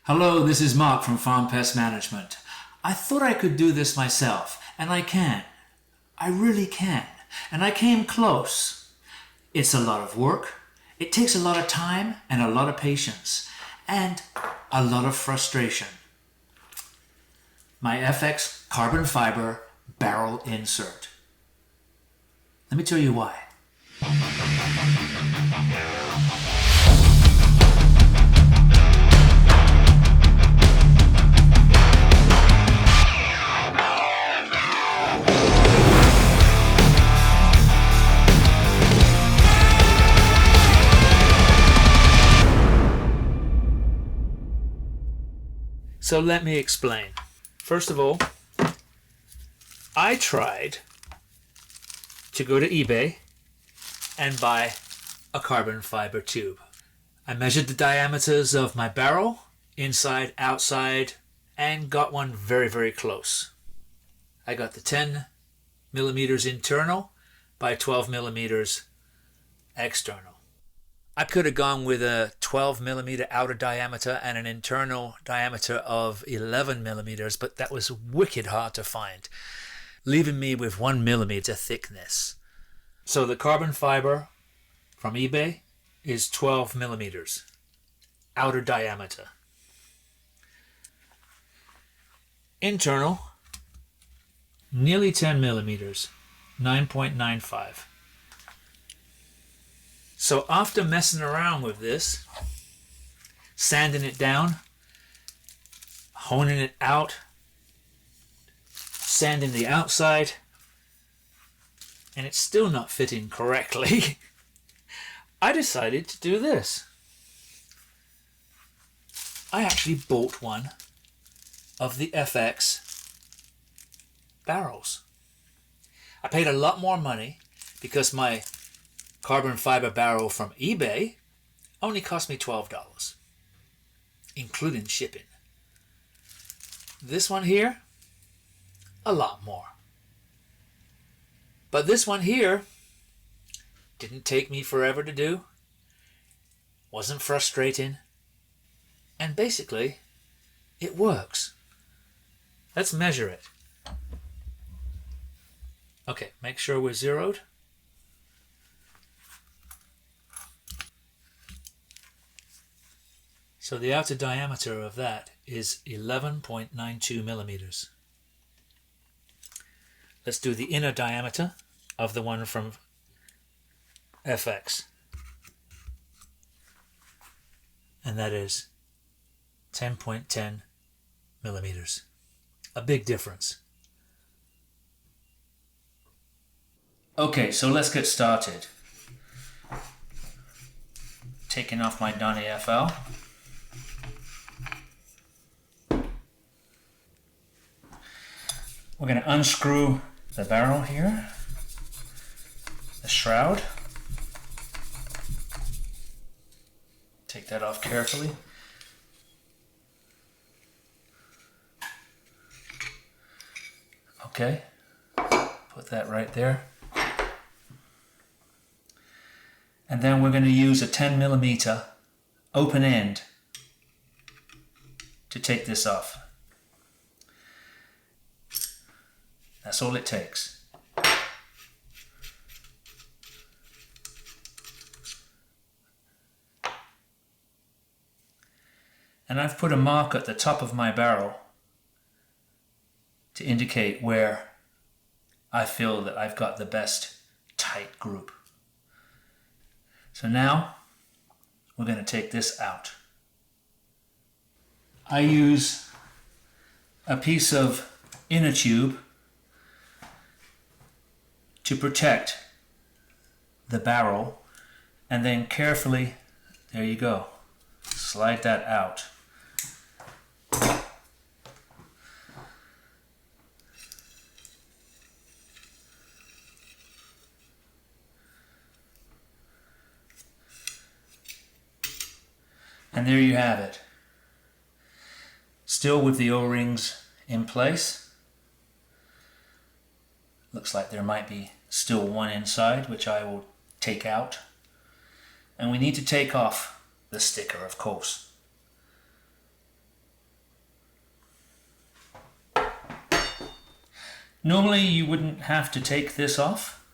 Hello, this is Mark from Farm Pest Management. I thought I could do this myself, and I can. I really can. And I came close. It's a lot of work. It takes a lot of time and a lot of patience and a lot of frustration. My FX carbon fiber barrel insert. Let me tell you why. So let me explain. First of all, I tried to go to eBay and buy a carbon fiber tube. I measured the diameters of my barrel, inside, outside, and got one very, very close. I got the 10 millimeters internal by 12 millimeters external. I could have gone with a 12 millimeter outer diameter and an internal diameter of 11 millimeters, but that was wicked hard to find, leaving me with 1 millimeter thickness. So the carbon fiber from eBay is 12 millimeters outer diameter. Internal, nearly 10 millimeters, 9.95. So after messing around with this, sanding it down, honing it out, sanding the outside, and it's still not fitting correctly, I decided to do this. I actually bought one of the FX barrels. I paid a lot more money because my carbon fiber barrel from eBay only cost me $12, including shipping. This one here, a lot more. But this one here didn't take me forever to do, wasn't frustrating, and basically it works. Let's measure it. Okay, make sure we're zeroed. So the outer diameter of that is 11.92 millimeters. Let's do the inner diameter of the one from FX. And that is 10.10 millimeters. A big difference. Okay, so let's get started. Taking off my Donny FL. We're going to unscrew the barrel here, the shroud. Take that off carefully. Okay, put that right there. And then we're going to use a 10 millimeter open end to take this off. That's all it takes. And I've put a mark at the top of my barrel to indicate where I feel that I've got the best tight group. So now we're going to take this out. I use a piece of inner tube to protect the barrel, and then carefully, there you go, slide that out. And there you have it. Still with the O-rings in place. Looks like there might be still one inside, which I will take out. And we need to take off the sticker, of course. Normally you wouldn't have to take this off,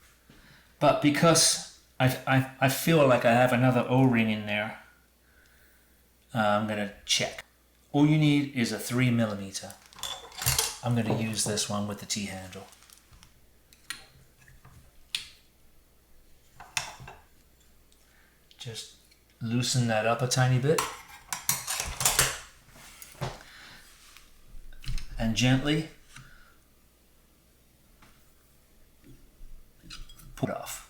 but because I feel like I have another O-ring in there, I'm going to check. All you need is a 3mm. I'm going to use this one with the T-handle. Just loosen that up a tiny bit. And gently pull it off.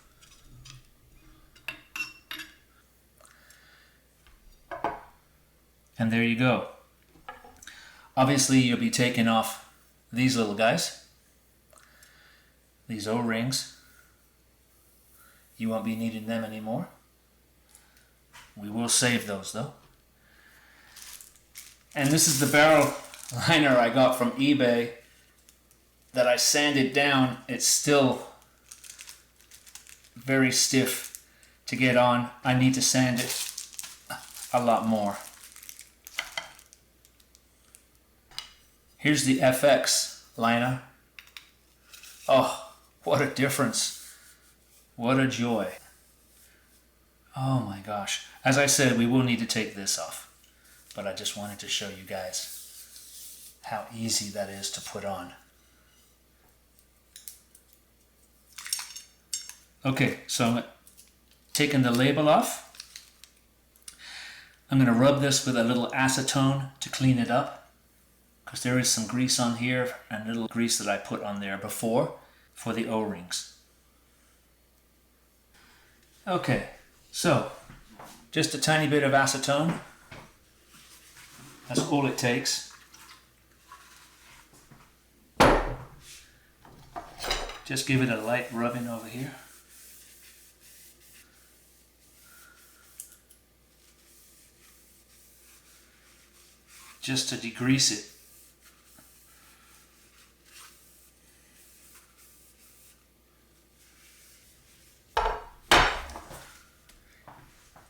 And there you go. Obviously you'll be taking off these little guys, these O-rings. You won't be needing them anymore. We will save those though. And this is the barrel liner I got from eBay that I sanded down. It's still very stiff to get on. I need to sand it a lot more. Here's the FX liner. Oh, what a difference. What a joy. Oh my gosh. As I said, we will need to take this off, but I just wanted to show you guys how easy that is to put on. Okay, so I'm taking the label off. I'm going to rub this with a little acetone to clean it up, because there is some grease on here and a little grease that I put on there before for the O-rings. Okay, so just a tiny bit of acetone. That's all it takes. Just give it a light rubbing over here. Just to degrease it.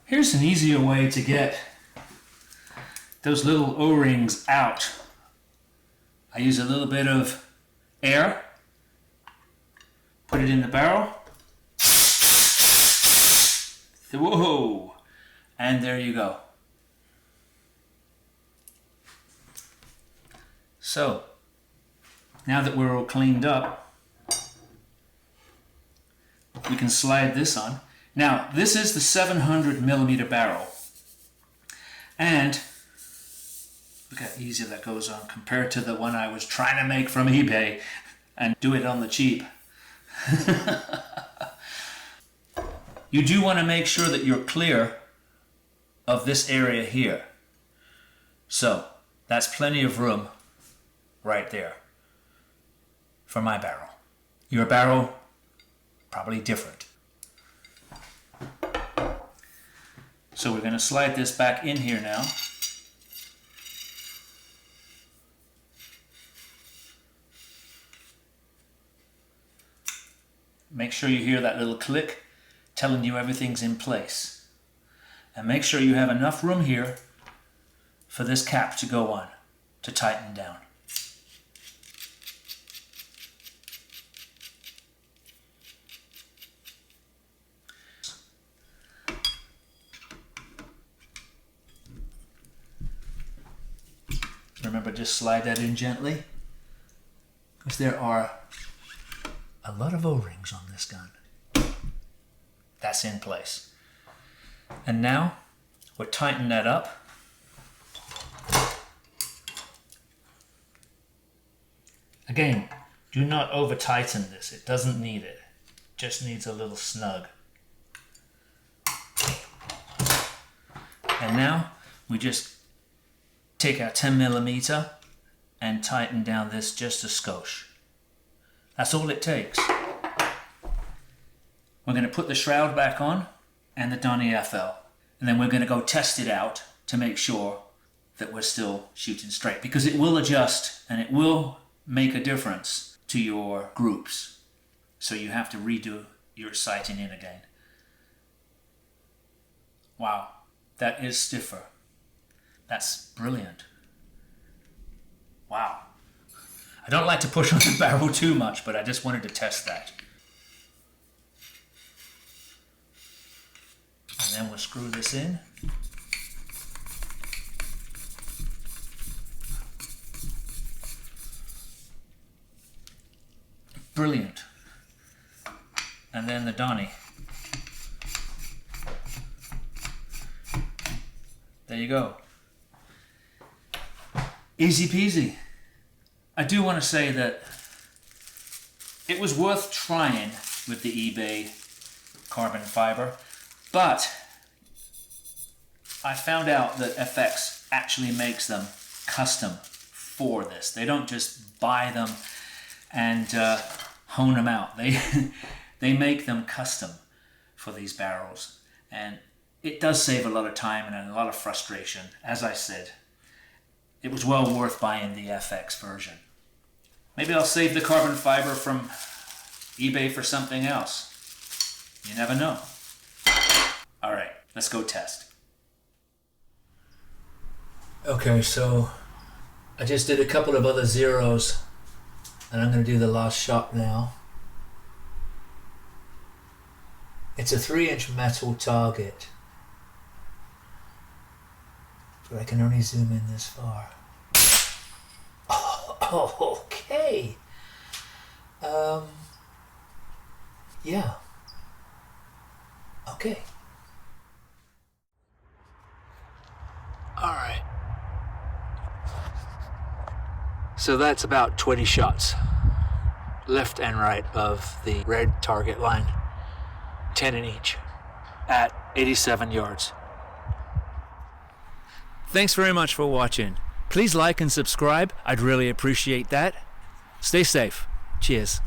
Here's an easier way to get those little O-rings out. I use a little bit of air, put it in the barrel. Whoa! And there you go. So, now that we're all cleaned up, we can slide this on. Now, this is the 700mm barrel. And look how easy that goes on compared to the one I was trying to make from eBay and do it on the cheap. You do want to make sure that you're clear of this area here. So, that's plenty of room right there for my barrel. Your barrel, probably different. So we're going to slide this back in here now. Make sure you hear that little click telling you everything's in place. And make sure you have enough room here for this cap to go on, to tighten down. Remember, just slide that in gently, because there are a lot of O-rings on this gun. That's in place. And now we'll tighten that up. Again, do not over tighten this. It doesn't need it. It just needs a little snug. And now we just take our 10mm and tighten down this just a skosh. That's all it takes. We're going to put the shroud back on and the Donnie FL, and then we're going to go test it out to make sure that we're still shooting straight, because it will adjust and it will make a difference to your groups. So you have to redo your sighting in again. Wow, that is stiffer. That's brilliant. Wow. I don't like to push on the barrel too much, but I just wanted to test that. And then we'll screw this in. Brilliant. And then the Donny. There you go. Easy peasy. I do want to say that it was worth trying with the eBay carbon fiber, but I found out that FX actually makes them custom for this. They don't just buy them and hone them out. They make them custom for these barrels, and it does save a lot of time and a lot of frustration. As I said, it was well worth buying the FX version. Maybe I'll save the carbon fiber from eBay for something else. You never know. All right, let's go test. Okay, so I just did a couple of other zeros, and I'm going to do the last shot now. It's a 3-inch metal target, but I can only zoom in this far. Oh, okay. Yeah. Okay. All right. So that's about 20 shots, left and right of the red target line, 10 in each, at 87 yards. Thanks very much for watching. Please like and subscribe. I'd really appreciate that. Stay safe. Cheers.